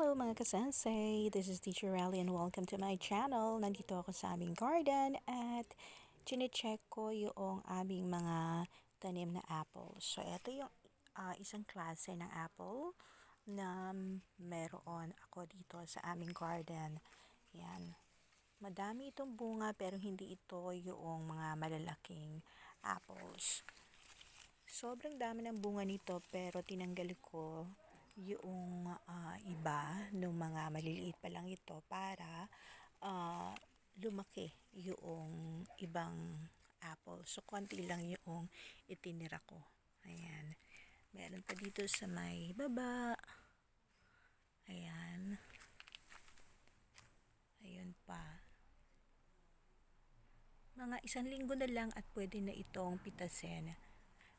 Hello mga kasensei! This is Teacher Rally and welcome to my channel. Nandito ako sa aming garden at chine-check ko yung aming mga tanim na apples. So ito yung isang klase ng apple na meron ako dito sa aming garden. Yan. Madami itong bunga pero hindi ito yung mga malalaking apples. Sobrang dami ng bunga nito pero tinanggal ko yung iba ng mga maliliit pa lang ito para lumaki yung ibang apple. So, konti lang yung itinira ko. Ayan. Meron pa dito sa may baba. Ayan. Ayun pa. Mga 1 linggo na lang at pwede na itong pitasin.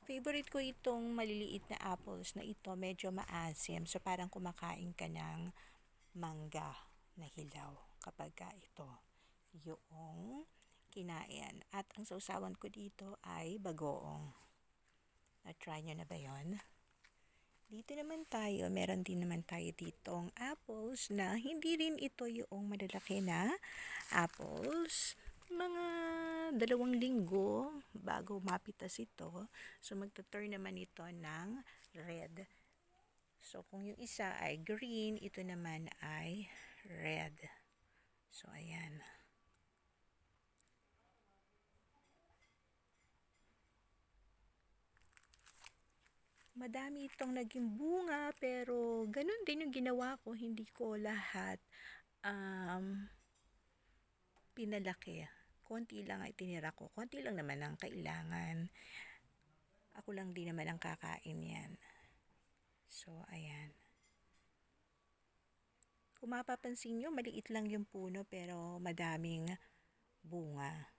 Favorite ko itong maliliit na apples na ito, medyo maasim. So, parang kumakain ka ng mangga na hilaw kapag ito yung kinain. At ang sausawan ko dito ay bagoong. Na-try nyo na ba yun? Dito naman tayo, meron din naman tayo ditong apples na hindi rin ito yung malalaki na apples. Mga 2 linggo bago mapitas ito. So, magta-turn naman ito ng red. So, kung yung isa ay green, ito naman ay red. So, ayan. Madami itong naging bunga, pero ganun din yung ginawa ko. Hindi ko lahat pinalaki. Konti lang ay tinira ko. Konti lang naman ang kailangan. Ako lang din naman ang kakain yan. So, ayan. Kung mapapansin nyo, maliit lang yung puno pero madaming bunga.